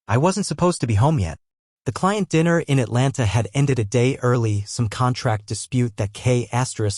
I wasn't supposed to be home yet. The client dinner in Atlanta had ended a day early, some contract dispute that K**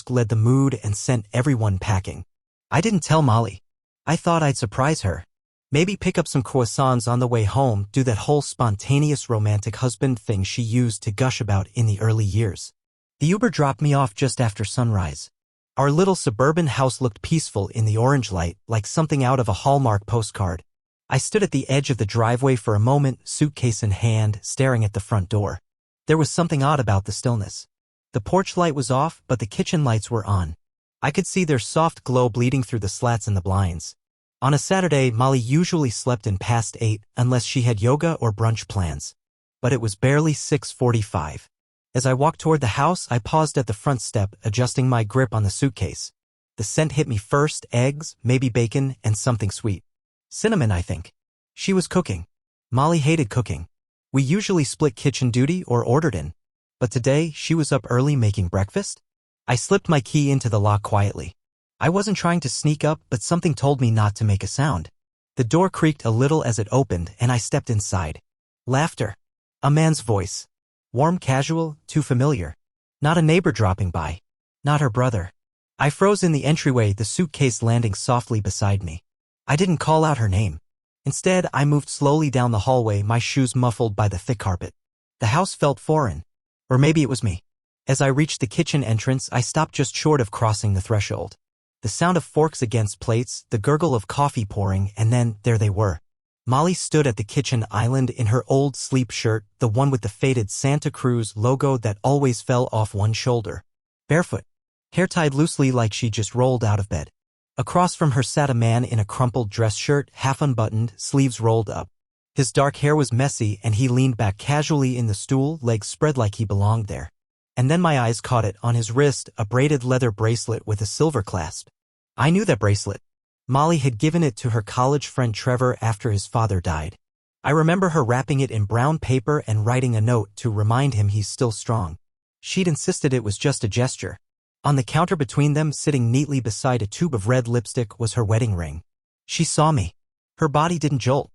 led the mood and sent everyone packing. I didn't tell Molly. I thought I'd surprise her. Maybe pick up some croissants on the way home, do that whole spontaneous romantic husband thing she used to gush about in the early years. The Uber dropped me off just after sunrise. Our little suburban house looked peaceful in the orange light, like something out of a Hallmark postcard. I stood at the edge of the driveway for a moment, suitcase in hand, staring at the front door. There was something odd about the stillness. The porch light was off, but the kitchen lights were on. I could see their soft glow bleeding through the slats in the blinds. On a Saturday, Molly usually slept in past 8, unless she had yoga or brunch plans. But it was barely 6:45. As I walked toward the house, I paused at the front step, adjusting my grip on the suitcase. The scent hit me first: eggs, maybe bacon, and something sweet. Cinnamon, I think. She was cooking. Molly hated cooking. We usually split kitchen duty or ordered in. But today, she was up early making breakfast? I slipped my key into the lock quietly. I wasn't trying to sneak up, but something told me not to make a sound. The door creaked a little as it opened, and I stepped inside. Laughter. A man's voice. Warm, casual, too familiar. Not a neighbor dropping by. Not her brother. I froze in the entryway, the suitcase landing softly beside me. I didn't call out her name. Instead, I moved slowly down the hallway, my shoes muffled by the thick carpet. The house felt foreign. Or maybe it was me. As I reached the kitchen entrance, I stopped just short of crossing the threshold. The sound of forks against plates, the gurgle of coffee pouring, and then, there they were. Molly stood at the kitchen island in her old sleep shirt, the one with the faded Santa Cruz logo that always fell off one shoulder. Barefoot. Hair tied loosely like she just rolled out of bed. Across from her sat a man in a crumpled dress shirt, half unbuttoned, sleeves rolled up. His dark hair was messy and he leaned back casually in the stool, legs spread like he belonged there. And then my eyes caught it on his wrist, a braided leather bracelet with a silver clasp. I knew that bracelet. Molly had given it to her college friend Trevor after his father died. I remember her wrapping it in brown paper and writing a note to remind him he's still strong. She'd insisted it was just a gesture. On the counter between them, sitting neatly beside a tube of red lipstick, was her wedding ring. She saw me. Her body didn't jolt.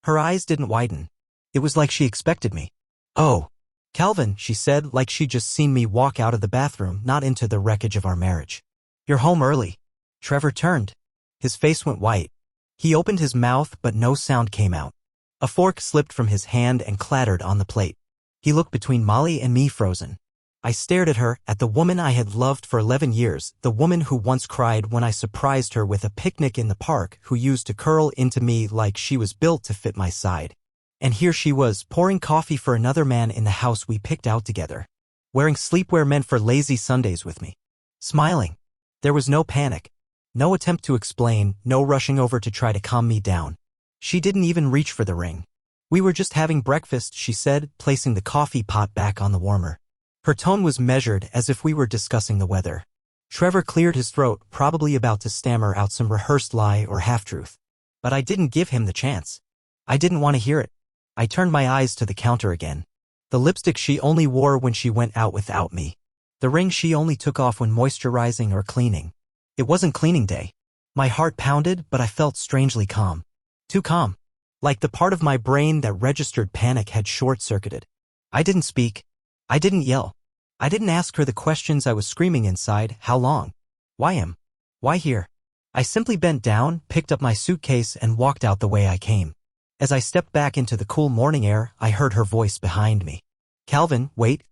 Her eyes didn't widen. It was like she expected me. "Oh, Calvin," she said, like she'd just seen me walk out of the bathroom, not into the wreckage of our marriage. "You're home early." Trevor turned. His face went white. He opened his mouth, but no sound came out. A fork slipped from his hand and clattered on the plate. He looked between Molly and me, frozen. I stared at her, at the woman I had loved for 11 years, the woman who once cried when I surprised her with a picnic in the park, who used to curl into me like she was built to fit my side. And here she was, pouring coffee for another man in the house we picked out together. Wearing sleepwear meant for lazy Sundays with me. Smiling. There was no panic. No attempt to explain, no rushing over to try to calm me down. She didn't even reach for the ring. "We were just having breakfast," she said, placing the coffee pot back on the warmer. Her tone was measured, as if we were discussing the weather. Trevor cleared his throat, probably about to stammer out some rehearsed lie or half-truth. But I didn't give him the chance. I didn't want to hear it. I turned my eyes to the counter again. The lipstick she only wore when she went out without me. The ring she only took off when moisturizing or cleaning. It wasn't cleaning day. My heart pounded, but I felt strangely calm. Too calm. Like the part of my brain that registered panic had short-circuited. I didn't speak. I didn't yell. I didn't ask her the questions I was screaming inside. How long? Why him? Why here? I simply bent down, picked up my suitcase, and walked out the way I came. As I stepped back into the cool morning air, I heard her voice behind me. "Calvin, wait."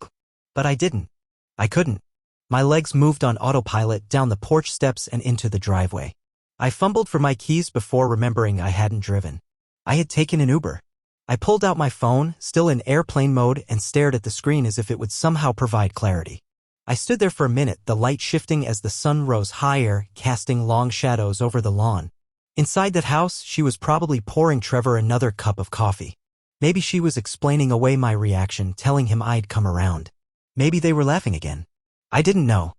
But I didn't. I couldn't. My legs moved on autopilot down the porch steps and into the driveway. I fumbled for my keys before remembering I hadn't driven. I had taken an Uber. I pulled out my phone, still in airplane mode, and stared at the screen as if it would somehow provide clarity. I stood there for a minute, the light shifting as the sun rose higher, casting long shadows over the lawn. Inside that house, she was probably pouring Trevor another cup of coffee. Maybe she was explaining away my reaction, telling him I'd come around. Maybe they were laughing again. I didn't know.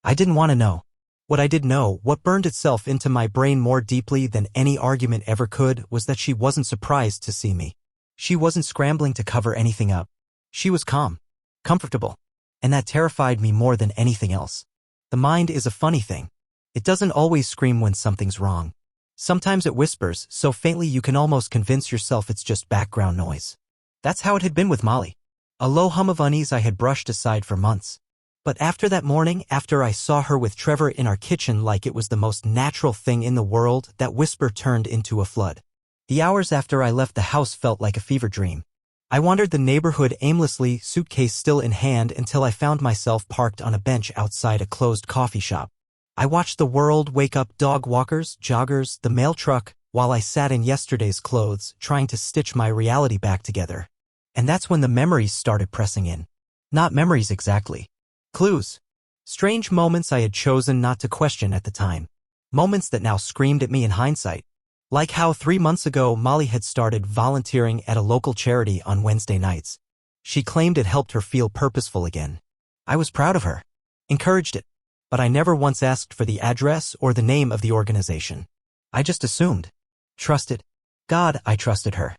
I didn't want to know. What I did know, what burned itself into my brain more deeply than any argument ever could, was that she wasn't surprised to see me. She wasn't scrambling to cover anything up. She was calm, comfortable, and that terrified me more than anything else. The mind is a funny thing. It doesn't always scream when something's wrong. Sometimes it whispers so faintly you can almost convince yourself it's just background noise. That's how it had been with Molly. A low hum of unease I had brushed aside for months. But after that morning, after I saw her with Trevor in our kitchen like it was the most natural thing in the world, that whisper turned into a flood. The hours after I left the house felt like a fever dream. I wandered the neighborhood aimlessly, suitcase still in hand, until I found myself parked on a bench outside a closed coffee shop. I watched the world wake up, dog walkers, joggers, the mail truck, while I sat in yesterday's clothes, trying to stitch my reality back together. And that's when the memories started pressing in. Not memories exactly. Clues. Strange moments I had chosen not to question at the time. Moments that now screamed at me in hindsight. Like how 3 months ago Molly had started volunteering at a local charity on Wednesday nights. She claimed it helped her feel purposeful again. I was proud of her. Encouraged it. But I never once asked for the address or the name of the organization. I just assumed. Trusted. God, I trusted her.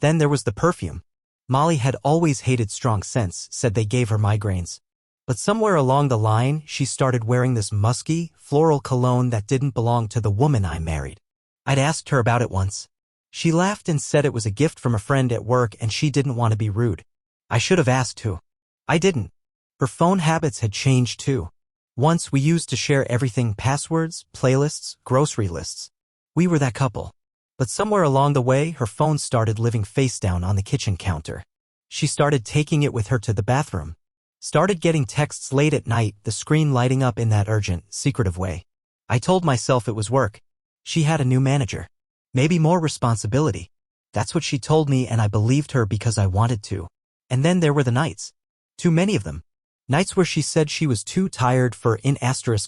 Then there was the perfume. Molly had always hated strong scents, said they gave her migraines. But somewhere along the line, she started wearing this musky, floral cologne that didn't belong to the woman I married. I'd asked her about it once. She laughed and said it was a gift from a friend at work and she didn't want to be rude. I should have asked who. I didn't. Her phone habits had changed too. Once we used to share everything: passwords, playlists, grocery lists. We were that couple. But somewhere along the way, her phone started living face down on the kitchen counter. She started taking it with her to the bathroom. Started getting texts late at night, the screen lighting up in that urgent, secretive way. I told myself it was work. She had a new manager. Maybe more responsibility. That's what she told me, and I believed her because I wanted to. And then there were the nights. Too many of them. Nights where she said she was too tired for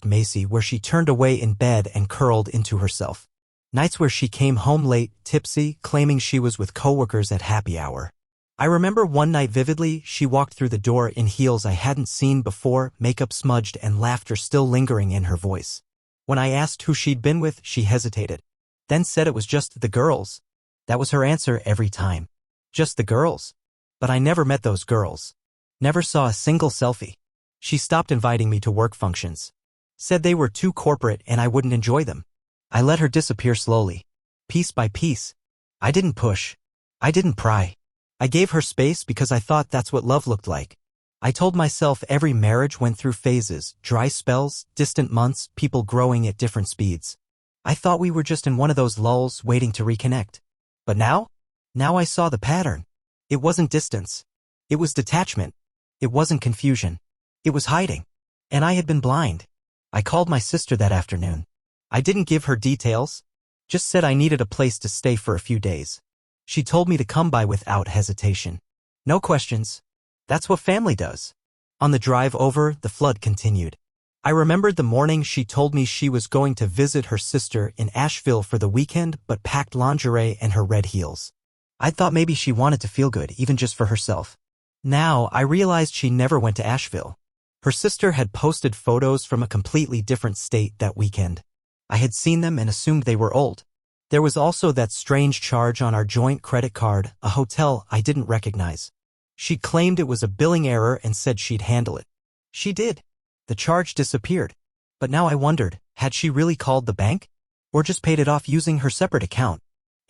Macy, where she turned away in bed and curled into herself. Nights where she came home late, tipsy, claiming she was with coworkers at happy hour. I remember one night vividly. She walked through the door in heels I hadn't seen before, makeup smudged and laughter still lingering in her voice. When I asked who she'd been with, she hesitated. Then said it was just the girls. That was her answer every time. Just the girls. But I never met those girls. Never saw a single selfie. She stopped inviting me to work functions. Said they were too corporate and I wouldn't enjoy them. I let her disappear slowly. Piece by piece. I didn't push. I didn't pry. I gave her space because I thought that's what love looked like. I told myself every marriage went through phases, dry spells, distant months, people growing at different speeds. I thought we were just in one of those lulls waiting to reconnect. But now I saw the pattern. It wasn't distance. It was detachment. It wasn't confusion. It was hiding. And I had been blind. I called my sister that afternoon. I didn't give her details. Just said I needed a place to stay for a few days. She told me to come by without hesitation. No questions. That's what family does. On the drive over, the flood continued. I remembered the morning she told me she was going to visit her sister in Asheville for the weekend, but packed lingerie and her red heels. I thought maybe she wanted to feel good, even just for herself. Now, I realized she never went to Asheville. Her sister had posted photos from a completely different state that weekend. I had seen them and assumed they were old. There was also that strange charge on our joint credit card, a hotel I didn't recognize. She claimed it was a billing error and said she'd handle it. She did. The charge disappeared. But now I wondered, had she really called the bank? Or just paid it off using her separate account?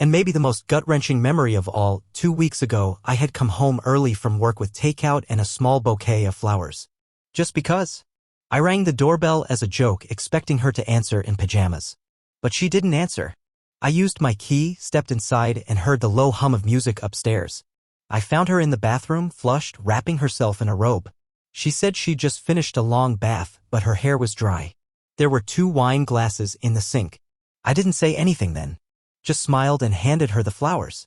And maybe the most gut-wrenching memory of all, 2 weeks ago, I had come home early from work with takeout and a small bouquet of flowers. Just because. I rang the doorbell as a joke, expecting her to answer in pajamas. But she didn't answer. I used my key, stepped inside, and heard the low hum of music upstairs. I found her in the bathroom, flushed, wrapping herself in a robe. She said she'd just finished a long bath, but her hair was dry. There were 2 wine glasses in the sink. I didn't say anything then. Just smiled and handed her the flowers.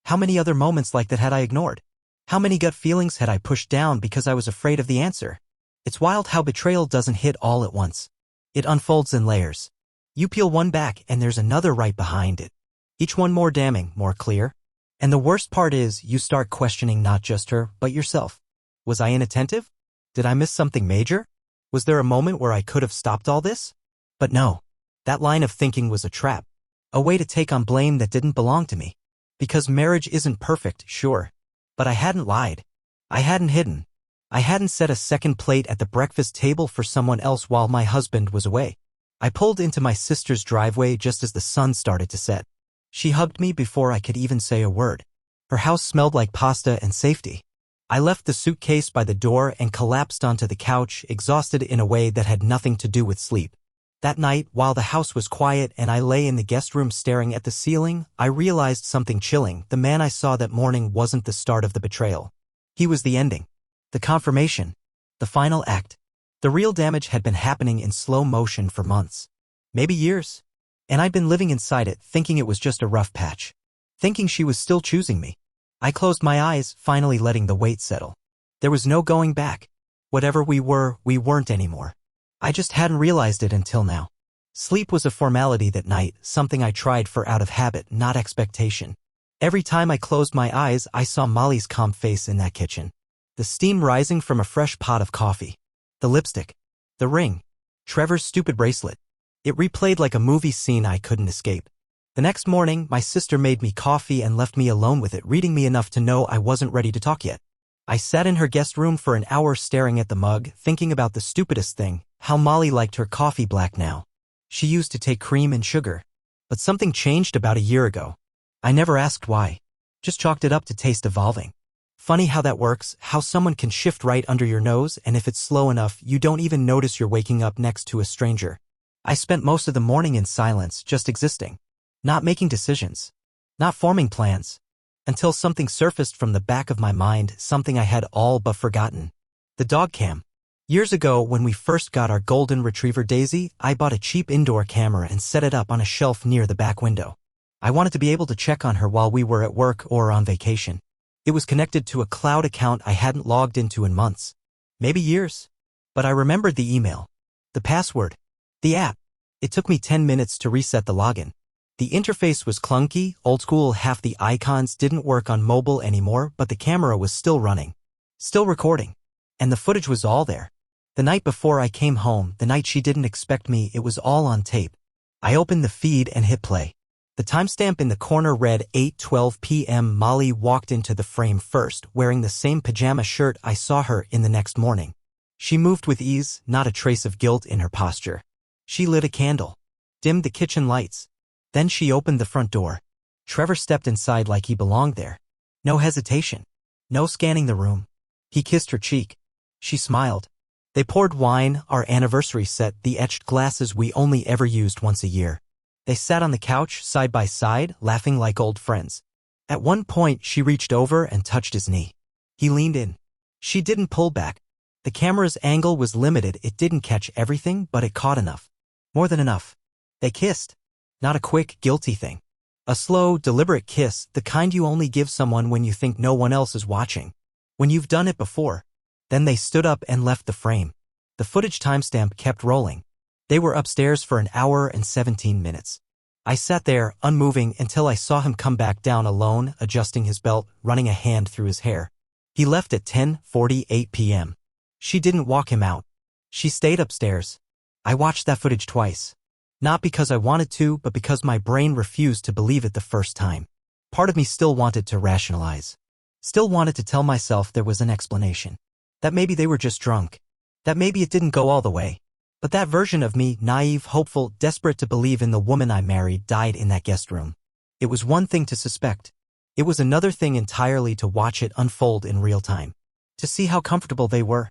How many other moments like that had I ignored? How many gut feelings had I pushed down because I was afraid of the answer? It's wild how betrayal doesn't hit all at once. It unfolds in layers. You peel one back and there's another right behind it. Each one more damning, more clear. And the worst part is, you start questioning not just her, but yourself. Was I inattentive? Did I miss something major? Was there a moment where I could have stopped all this? But no. That line of thinking was a trap. A way to take on blame that didn't belong to me. Because marriage isn't perfect, sure. But I hadn't lied. I hadn't hidden. I hadn't set a second plate at the breakfast table for someone else while my husband was away. I pulled into my sister's driveway just as the sun started to set. She hugged me before I could even say a word. Her house smelled like pasta and safety. I left the suitcase by the door and collapsed onto the couch, exhausted in a way that had nothing to do with sleep. That night, while the house was quiet and I lay in the guest room staring at the ceiling, I realized something chilling. The man I saw that morning wasn't the start of the betrayal. He was the ending. The confirmation. The final act. The real damage had been happening in slow motion for months. Maybe years. And I'd been living inside it, thinking it was just a rough patch. Thinking she was still choosing me. I closed my eyes, finally letting the weight settle. There was no going back. Whatever we were, we weren't anymore. I just hadn't realized it until now. Sleep was a formality that night, something I tried for out of habit, not expectation. Every time I closed my eyes, I saw Molly's calm face in that kitchen. The steam rising from a fresh pot of coffee. The lipstick. The ring. Trevor's stupid bracelet. It replayed like a movie scene I couldn't escape. The next morning, my sister made me coffee and left me alone with it, reading me enough to know I wasn't ready to talk yet. I sat in her guest room for an hour staring at the mug, thinking about the stupidest thing, how Molly liked her coffee black now. She used to take cream and sugar. But something changed about a year ago. I never asked why. Just chalked it up to taste evolving. Funny how that works, how someone can shift right under your nose, and if it's slow enough, you don't even notice you're waking up next to a stranger. I spent most of the morning in silence, just existing. Not making decisions. Not forming plans. Until something surfaced from the back of my mind, something I had all but forgotten. The dog cam. Years ago, when we first got our golden retriever Daisy, I bought a cheap indoor camera and set it up on a shelf near the back window. I wanted to be able to check on her while we were at work or on vacation. It was connected to a cloud account I hadn't logged into in months. Maybe years. But I remembered the email. The password. The app. It took me 10 minutes to reset the login. The interface was clunky, old school, half the icons didn't work on mobile anymore, but the camera was still running. Still recording. And the footage was all there. The night before I came home, the night she didn't expect me, it was all on tape. I opened the feed and hit play. The timestamp in the corner read 8:12 p.m. Molly walked into the frame first, wearing the same pajama shirt I saw her in the next morning. She moved with ease, not a trace of guilt in her posture. She lit a candle. Dimmed the kitchen lights. Then she opened the front door. Trevor stepped inside like he belonged there. No hesitation. No scanning the room. He kissed her cheek. She smiled. They poured wine, our anniversary set, the etched glasses we only ever used once a year. They sat on the couch, side by side, laughing like old friends. At one point, she reached over and touched his knee. He leaned in. She didn't pull back. The camera's angle was limited, it didn't catch everything, but it caught enough. More than enough. They kissed. Not a quick, guilty thing. A slow, deliberate kiss, the kind you only give someone when you think no one else is watching. When you've done it before. Then they stood up and left the frame. The footage timestamp kept rolling. They were upstairs for an hour and 17 minutes. I sat there, unmoving, until I saw him come back down alone, adjusting his belt, running a hand through his hair. He left at 10:48 p.m. She didn't walk him out. She stayed upstairs. I watched that footage twice. Not because I wanted to, but because my brain refused to believe it the first time. Part of me still wanted to rationalize. Still wanted to tell myself there was an explanation. That maybe they were just drunk. That maybe it didn't go all the way. But that version of me, naive, hopeful, desperate to believe in the woman I married, died in that guest room. It was one thing to suspect. It was another thing entirely to watch it unfold in real time. To see how comfortable they were.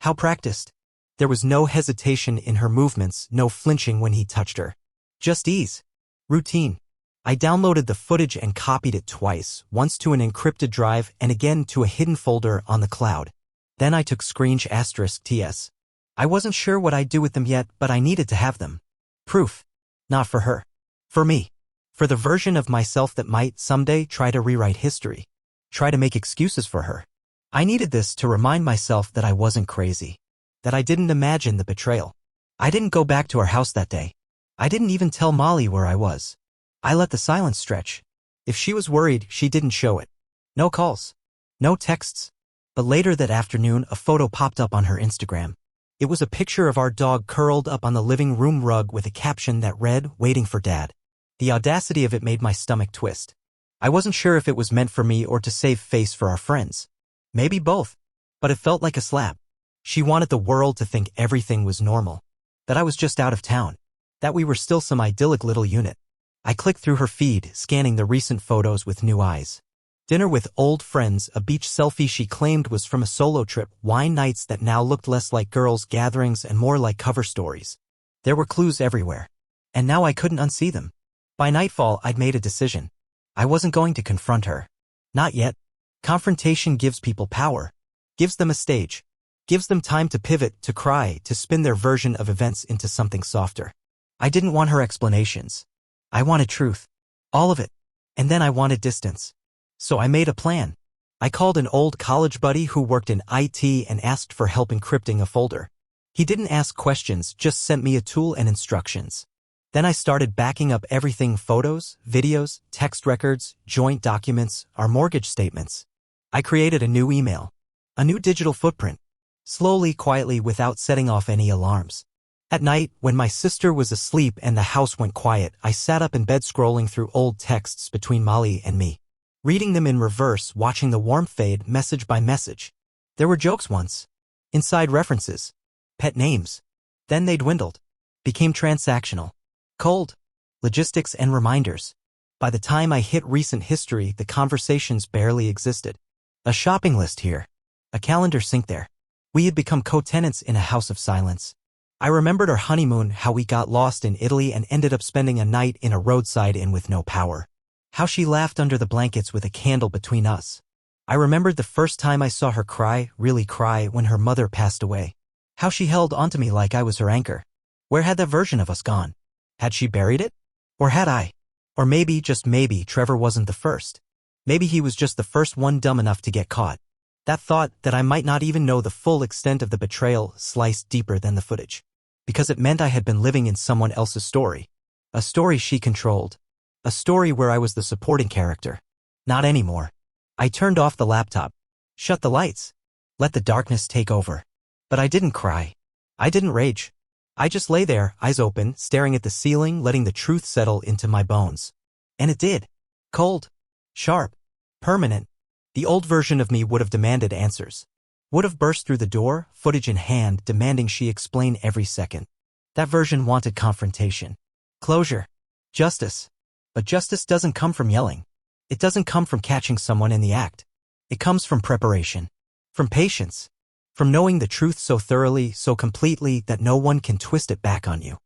How practiced. There was no hesitation in her movements, no flinching when he touched her. Just ease. Routine. I downloaded the footage and copied it twice, once to an encrypted drive and again to a hidden folder on the cloud. Then I took *TS. I wasn't sure what I'd do with them yet, but I needed to have them. Proof. Not for her. For me. For the version of myself that might, someday, try to rewrite history. Try to make excuses for her. I needed this to remind myself that I wasn't crazy. That I didn't imagine the betrayal. I didn't go back to our house that day. I didn't even tell Molly where I was. I let the silence stretch. If she was worried, she didn't show it. No calls. No texts. But later that afternoon, a photo popped up on her Instagram. It was a picture of our dog curled up on the living room rug with a caption that read, "Waiting for Dad." The audacity of it made my stomach twist. I wasn't sure if it was meant for me or to save face for our friends. Maybe both. But it felt like a slap. She wanted the world to think everything was normal. That I was just out of town. that we were still some idyllic little unit. I clicked through her feed, scanning the recent photos with new eyes. Dinner with old friends, a beach selfie she claimed was from a solo trip, wine nights that now looked less like girls' gatherings and more like cover stories. There were clues everywhere. And now I couldn't unsee them. By nightfall, I'd made a decision. I wasn't going to confront her. Not yet. Confrontation gives people power. Gives them a stage. Gives them time to pivot, to cry, to spin their version of events into something softer. I didn't want her explanations. I wanted truth. All of it. And then I wanted distance. So I made a plan. I called an old college buddy who worked in IT and asked for help encrypting a folder. He didn't ask questions, just sent me a tool and instructions. Then I started backing up everything: photos, videos, text records, joint documents, our mortgage statements. I created a new email. A new digital footprint. Slowly, quietly, without setting off any alarms. At night, when my sister was asleep and the house went quiet, I sat up in bed scrolling through old texts between Molly and me. Reading them in reverse, watching the warmth fade message by message. There were jokes once. Inside references. Pet names. Then they dwindled. Became transactional. Cold. Logistics and reminders. By the time I hit recent history, the conversations barely existed. A shopping list here. A calendar sync there. We had become co-tenants in a house of silence. I remembered our honeymoon, how we got lost in Italy and ended up spending a night in a roadside inn with no power. How she laughed under the blankets with a candle between us. I remembered the first time I saw her cry, really cry, when her mother passed away. How she held onto me like I was her anchor. Where had that version of us gone? Had she buried it? Or had I? Or maybe, just maybe, Trevor wasn't the first. Maybe he was just the first one dumb enough to get caught. That thought, that I might not even know the full extent of the betrayal, sliced deeper than the footage. Because it meant I had been living in someone else's story. A story she controlled. A story where I was the supporting character. Not anymore. I turned off the laptop. Shut the lights. Let the darkness take over. But I didn't cry. I didn't rage. I just lay there, eyes open, staring at the ceiling, letting the truth settle into my bones. And it did. Cold. Sharp. Permanent. The old version of me would have demanded answers. Would have burst through the door, footage in hand, demanding she explain every second. That version wanted confrontation. Closure. Justice. But justice doesn't come from yelling. It doesn't come from catching someone in the act. It comes from preparation. From patience. From knowing the truth so thoroughly, so completely, that no one can twist it back on you.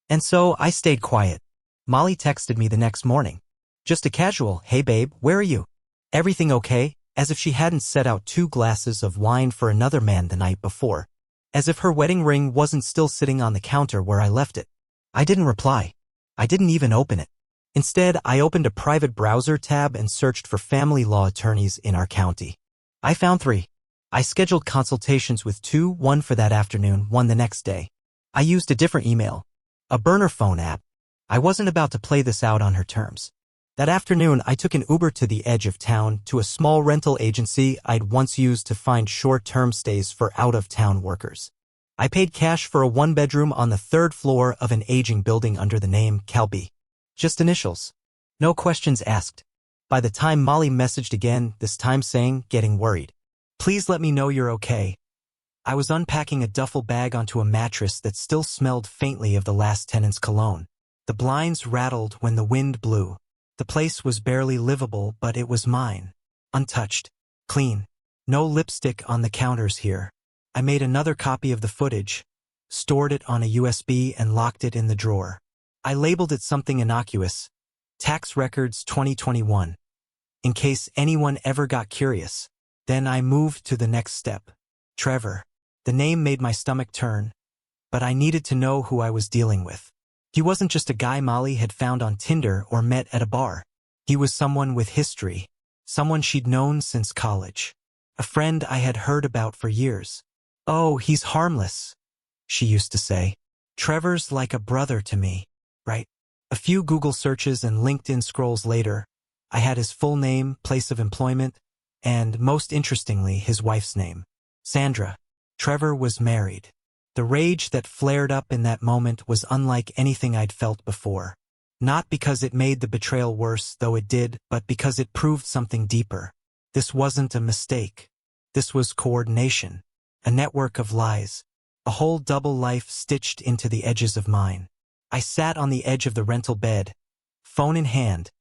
And so I stayed quiet. Molly texted me the next morning. Just a casual, "Hey babe, where are you? Everything okay?" As if she hadn't set out 2 glasses of wine for another man the night before. As if her wedding ring wasn't still sitting on the counter where I left it. I didn't reply. I didn't even open it. Instead, I opened a private browser tab and searched for family law attorneys in our county. I found 3. I scheduled consultations with 2, one for that afternoon, one the next day. I used a different email. A burner phone app. I wasn't about to play this out on her terms. That afternoon, I took an Uber to the edge of town, to a small rental agency I'd once used to find short-term stays for out-of-town workers. I paid cash for a 1-bedroom on the 3rd floor of an aging building under the name Calby. Just initials. No questions asked. By the time Molly messaged again, this time saying, getting worried. "Please let me know you're okay." I was unpacking a duffel bag onto a mattress that still smelled faintly of the last tenant's cologne. The blinds rattled when the wind blew. The place was barely livable, but it was mine. Untouched. Clean. No lipstick on the counters here. I made another copy of the footage, stored it on a USB, and locked it in the drawer. I labeled it something innocuous. Tax Records 2021. In case anyone ever got curious. Then I moved to the next step. Trevor. The name made my stomach turn. But I needed to know who I was dealing with. He wasn't just a guy Molly had found on Tinder or met at a bar. He was someone with history. Someone she'd known since college. A friend I had heard about for years. "Oh, he's harmless," she used to say. "Trevor's like a brother to me, right?" A few Google searches and LinkedIn scrolls later, I had his full name, place of employment, and, most interestingly, his wife's name. Sandra. Trevor was married. The rage that flared up in that moment was unlike anything I'd felt before. Not because it made the betrayal worse, though it did, but because it proved something deeper. This wasn't a mistake. This was coordination. A network of lies. A whole double life stitched into the edges of mine. I sat on the edge of the rental bed, phone in hand,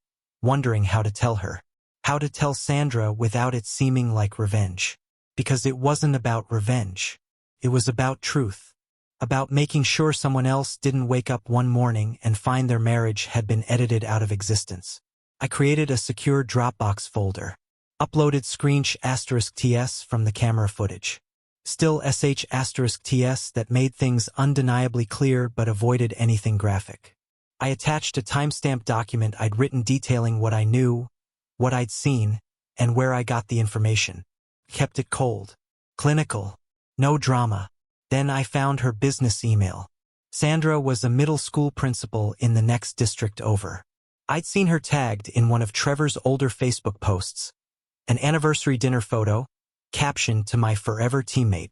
wondering how to tell her. How to tell Sandra without it seeming like revenge. Because it wasn't about revenge. It was about truth. About making sure someone else didn't wake up one morning and find their marriage had been edited out of existence. I created a secure Dropbox folder. Uploaded *TS from the camera footage. Still *TS that made things undeniably clear but avoided anything graphic. I attached a timestamp document I'd written detailing what I knew, what I'd seen, and where I got the information. Kept it cold. Clinical. No drama. Then I found her business email. Sandra was a middle school principal in the next district over. I'd seen her tagged in one of Trevor's older Facebook posts. An anniversary dinner photo, captioned to my forever teammate.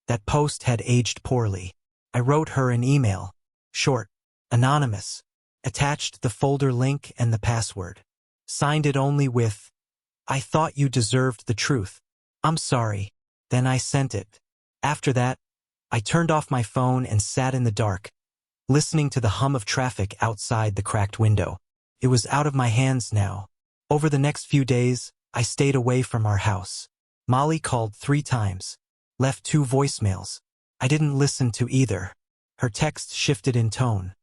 That post had aged poorly. I wrote her an email. Short. Anonymous. Attached the folder link and the password. Signed it only with, "I thought you deserved the truth. I'm sorry." Then I sent it. After that, I turned off my phone and sat in the dark, listening to the hum of traffic outside the cracked window. It was out of my hands now. Over the next few days, I stayed away from our house. Molly called 3 times, left 2 voicemails. I didn't listen to either. Her text shifted in tone.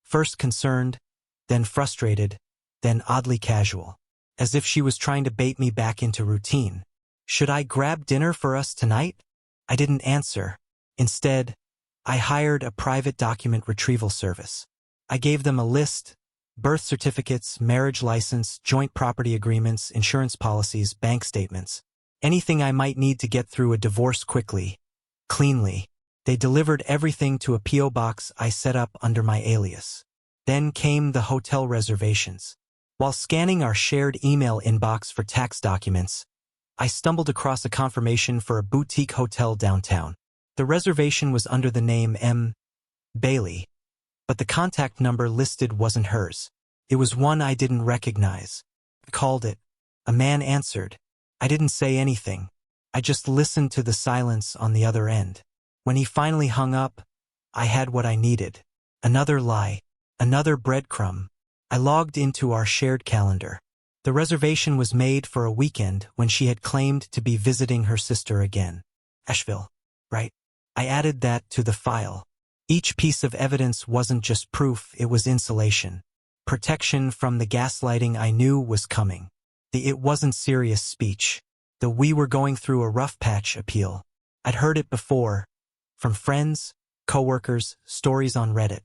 First concerned, then frustrated, then oddly casual. As if she was trying to bait me back into routine. Should I grab dinner for us tonight? I didn't answer. Instead, I hired a private document retrieval service. I gave them a list: birth certificates, marriage license, joint property agreements, insurance policies, bank statements. Anything I might need to get through a divorce quickly, cleanly. They delivered everything to a P.O. box I set up under my alias. Then came the hotel reservations. While scanning our shared email inbox for tax documents, I stumbled across a confirmation for a boutique hotel downtown. The reservation was under the name M. Bailey, but the contact number listed wasn't hers. It was one I didn't recognize. I called it. A man answered. I didn't say anything. I just listened to the silence on the other end. When he finally hung up, I had what I needed. Another lie. Another breadcrumb. I logged into our shared calendar. The reservation was made for a weekend when she had claimed to be visiting her sister again. Asheville, right? I added that to the file. Each piece of evidence wasn't just proof, it was insulation. Protection from the gaslighting I knew was coming. The "it wasn't serious" speech. The "we were going through a rough patch" appeal. I'd heard it before. From friends, coworkers, stories on Reddit.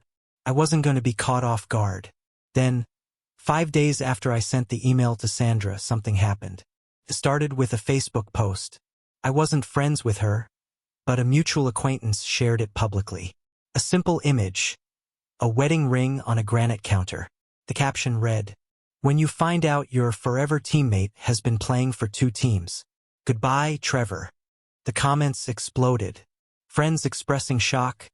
I wasn't going to be caught off guard. Then, 5 days after I sent the email to Sandra, something happened. It started with a Facebook post. I wasn't friends with her, but a mutual acquaintance shared it publicly. A simple image. A wedding ring on a granite counter. The caption read, "When you find out your forever teammate has been playing for 2 teams. Goodbye, Trevor." The comments exploded. Friends expressing shock,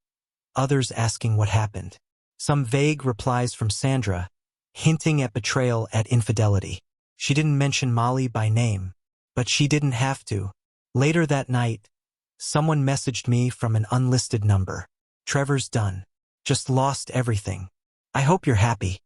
others asking what happened. Some vague replies from Sandra, hinting at betrayal, at infidelity. She didn't mention Molly by name, but she didn't have to. Later that night, someone messaged me from an unlisted number. "Trevor's done. Just lost everything. I hope you're happy."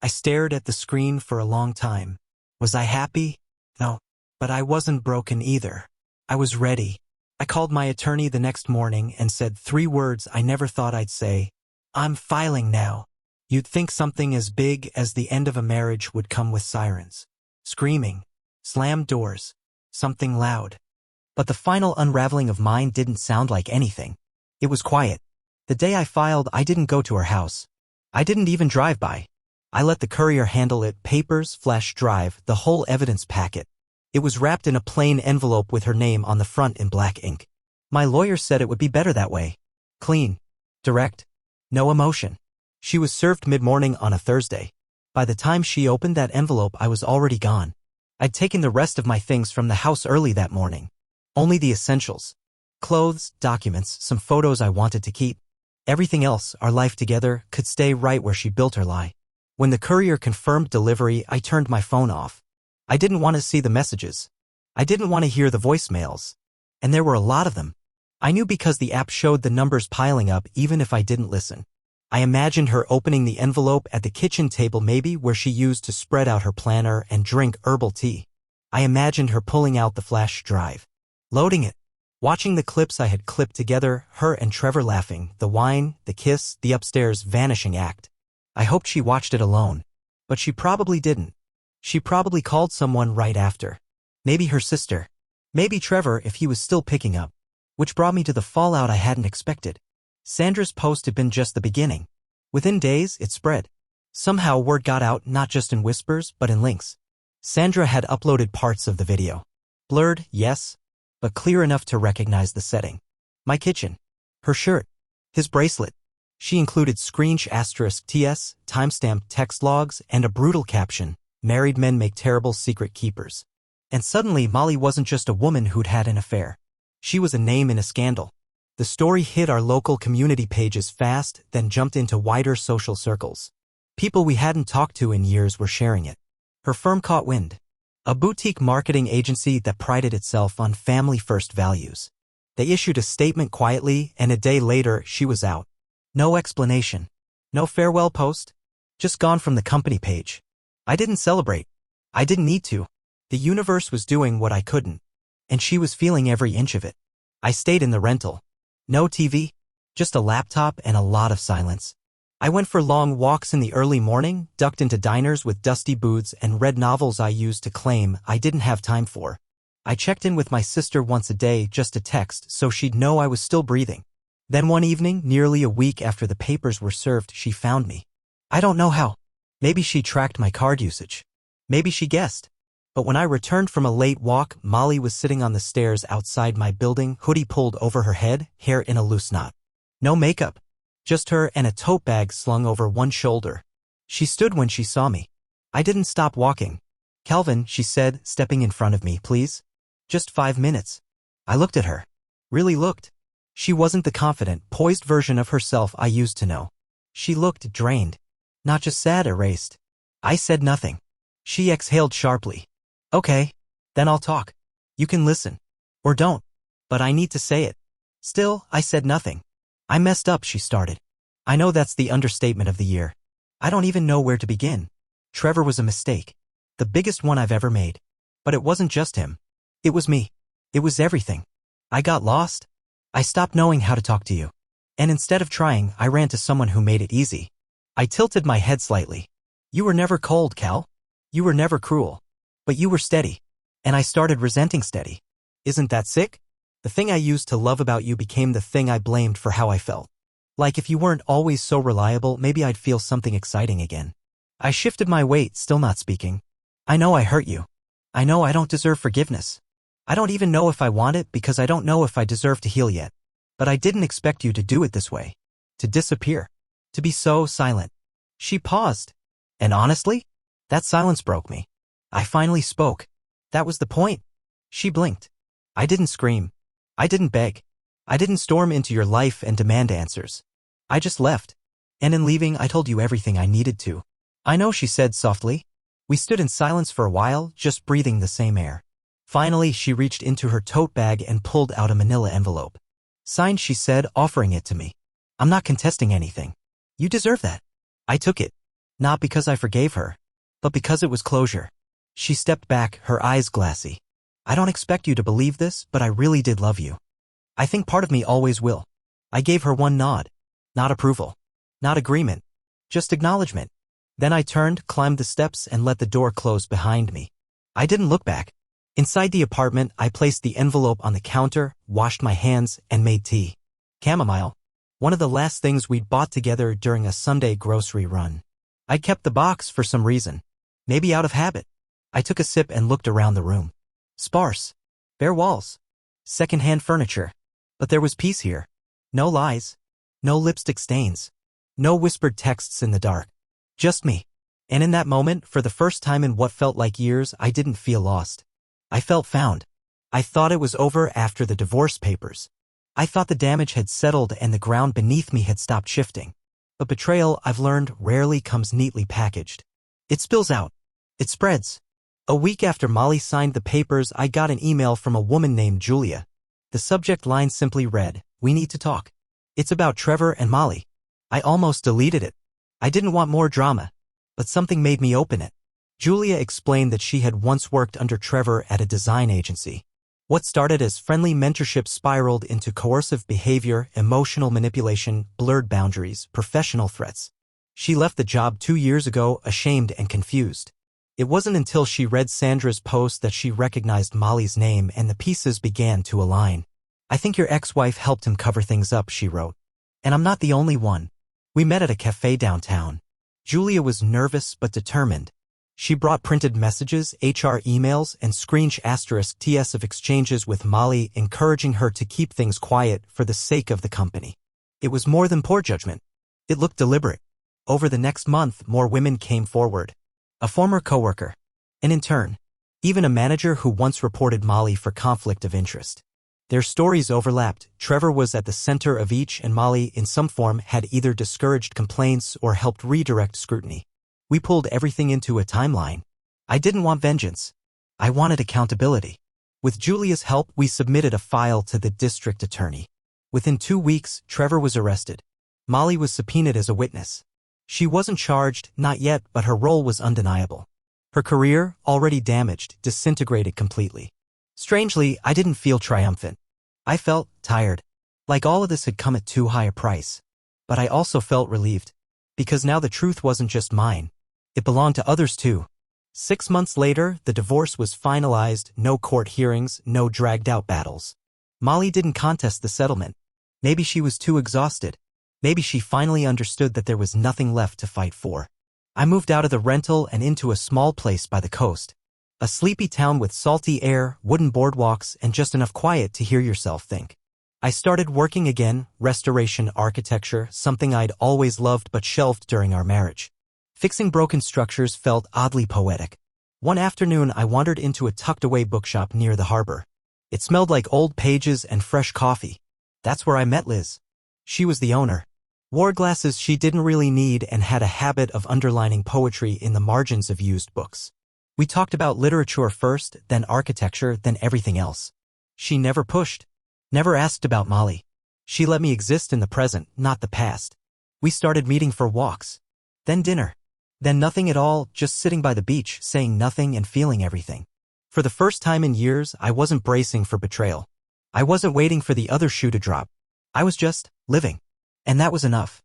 I stared at the screen for a long time. Was I happy? No. But I wasn't broken either. I was ready. I called my attorney the next morning and said 3 words I never thought I'd say. "I'm filing now." You'd think something as big as the end of a marriage would come with sirens, screaming, slammed doors, something loud. But the final unraveling of mine didn't sound like anything. It was quiet. The day I filed, I didn't go to her house. I didn't even drive by. I let the courier handle it: papers, flash drive, the whole evidence packet. It was wrapped in a plain envelope with her name on the front in black ink. My lawyer said it would be better that way. Clean. Direct. No emotion. She was served mid-morning on a Thursday. By the time she opened that envelope, I was already gone. I'd taken the rest of my things from the house early that morning. Only the essentials. Clothes, documents, some photos I wanted to keep. Everything else, our life together, could stay right where she built her lie. When the courier confirmed delivery, I turned my phone off. I didn't want to see the messages. I didn't want to hear the voicemails. And there were a lot of them. I knew because the app showed the numbers piling up even if I didn't listen. I imagined her opening the envelope at the kitchen table, maybe where she used to spread out her planner and drink herbal tea. I imagined her pulling out the flash drive, loading it, watching the clips I had clipped together, her and Trevor laughing, the wine, the kiss, the upstairs vanishing act. I hoped she watched it alone, but she probably didn't. She probably called someone right after. Maybe her sister. Maybe Trevor if he was still picking up. Which brought me to the fallout I hadn't expected. Sandra's post had been just the beginning. Within days, it spread. Somehow word got out, not just in whispers, but in links. Sandra had uploaded parts of the video. Blurred, yes, but clear enough to recognize the setting. My kitchen. Her shirt. His bracelet. She included *TS, timestamped text logs, and a brutal caption, "Married men make terrible secret keepers." And suddenly Molly wasn't just a woman who'd had an affair. She was a name in a scandal. The story hit our local community pages fast, then jumped into wider social circles. People we hadn't talked to in years were sharing it. Her firm caught wind. A boutique marketing agency that prided itself on family-first values. They issued a statement quietly, and a day later she was out. No explanation. No farewell post. Just gone from the company page. I didn't celebrate. I didn't need to. The universe was doing what I couldn't. And she was feeling every inch of it. I stayed in the rental. No TV. Just a laptop and a lot of silence. I went for long walks in the early morning, ducked into diners with dusty booths, and read novels I used to claim I didn't have time for. I checked in with my sister once a day, just a text, so she'd know I was still breathing. Then one evening, nearly a week after the papers were served, she found me. I don't know how. Maybe she tracked my card usage. Maybe she guessed. But when I returned from a late walk, Molly was sitting on the stairs outside my building, hoodie pulled over her head, hair in a loose knot. No makeup. Just her and a tote bag slung over one shoulder. She stood when she saw me. I didn't stop walking. "Calvin," she said, stepping in front of me, "please? Just 5 minutes." I looked at her. Really looked. She wasn't the confident, poised version of herself I used to know. She looked drained. Not just sad, erased. I said nothing. She exhaled sharply. "Okay. Then I'll talk. You can listen. Or don't. But I need to say it." Still, I said nothing. "I messed up," she started. "I know that's the understatement of the year. I don't even know where to begin. Trevor was a mistake. The biggest one I've ever made. But it wasn't just him. It was me. It was everything. I got lost. I stopped knowing how to talk to you. And instead of trying, I ran to someone who made it easy." I tilted my head slightly. "You were never cold, Cal. You were never cruel. But you were steady. And I started resenting steady. Isn't that sick? The thing I used to love about you became the thing I blamed for how I felt. Like if you weren't always so reliable, maybe I'd feel something exciting again." I shifted my weight, still not speaking. "I know I hurt you. I know I don't deserve forgiveness. I don't even know if I want it because I don't know if I deserve to heal yet. But I didn't expect you to do it this way. To disappear. To be so silent." She paused. And honestly, that silence broke me. I finally spoke. "That was the point." She blinked. "I didn't scream. I didn't beg. I didn't storm into your life and demand answers. I just left. And in leaving, I told you everything I needed to." "I know," she said softly. We stood in silence for a while, just breathing the same air. Finally, she reached into her tote bag and pulled out a manila envelope. "Signed," she said, offering it to me. "I'm not contesting anything. You deserve that." I took it. Not because I forgave her, but because it was closure. She stepped back, her eyes glassy. "I don't expect you to believe this, but I really did love you. I think part of me always will." I gave her one nod. Not approval. Not agreement. Just acknowledgement. Then I turned, climbed the steps, and let the door close behind me. I didn't look back. Inside the apartment, I placed the envelope on the counter, washed my hands, and made tea. Chamomile. One of the last things we'd bought together during a Sunday grocery run. I kept the box for some reason. Maybe out of habit. I took a sip and looked around the room. Sparse. Bare walls. Second-hand furniture. But there was peace here. No lies. No lipstick stains. No whispered texts in the dark. Just me. And in that moment, for the first time in what felt like years, I didn't feel lost. I felt found. I thought it was over after the divorce papers. I thought the damage had settled and the ground beneath me had stopped shifting. But betrayal, I've learned, rarely comes neatly packaged. It spills out. It spreads. A week after Molly signed the papers, I got an email from a woman named Julia. The subject line simply read, "We need to talk. It's about Trevor and Molly." I almost deleted it. I didn't want more drama, but something made me open it. Julia explained that she had once worked under Trevor at a design agency. What started as friendly mentorship spiraled into coercive behavior, emotional manipulation, blurred boundaries, professional threats. She left the job 2 years ago, ashamed and confused. It wasn't until she read Sandra's post that she recognized Molly's name and the pieces began to align. "I think your ex-wife helped him cover things up," she wrote. "And I'm not the only one." We met at a cafe downtown. Julia was nervous but determined. She brought printed messages, HR emails, and *TS of exchanges with Molly, encouraging her to keep things quiet for the sake of the company. It was more than poor judgment. It looked deliberate. Over the next month, more women came forward. A former coworker, an intern, even a manager who once reported Molly for conflict of interest. Their stories overlapped. Trevor was at the center of each, and Molly, in some form, had either discouraged complaints or helped redirect scrutiny. We pulled everything into a timeline. I didn't want vengeance. I wanted accountability. With Julia's help, we submitted a file to the district attorney. Within 2 weeks, Trevor was arrested. Molly was subpoenaed as a witness. She wasn't charged, not yet, but her role was undeniable. Her career, already damaged, disintegrated completely. Strangely, I didn't feel triumphant. I felt tired. Like all of this had come at too high a price. But I also felt relieved. Because now the truth wasn't just mine. It belonged to others too. 6 months later, the divorce was finalized, no court hearings, no dragged-out battles. Molly didn't contest the settlement. Maybe she was too exhausted. Maybe she finally understood that there was nothing left to fight for. I moved out of the rental and into a small place by the coast. A sleepy town with salty air, wooden boardwalks, and just enough quiet to hear yourself think. I started working again, restoration architecture, something I'd always loved but shelved during our marriage. Fixing broken structures felt oddly poetic. One afternoon, I wandered into a tucked-away bookshop near the harbor. It smelled like old pages and fresh coffee. That's where I met Liz. She was the owner. Wore glasses she didn't really need and had a habit of underlining poetry in the margins of used books. We talked about literature first, then architecture, then everything else. She never pushed. Never asked about Molly. She let me exist in the present, not the past. We started meeting for walks. Then dinner. Then nothing at all, just sitting by the beach, saying nothing and feeling everything. For the first time in years, I wasn't bracing for betrayal. I wasn't waiting for the other shoe to drop. I was just living. And that was enough.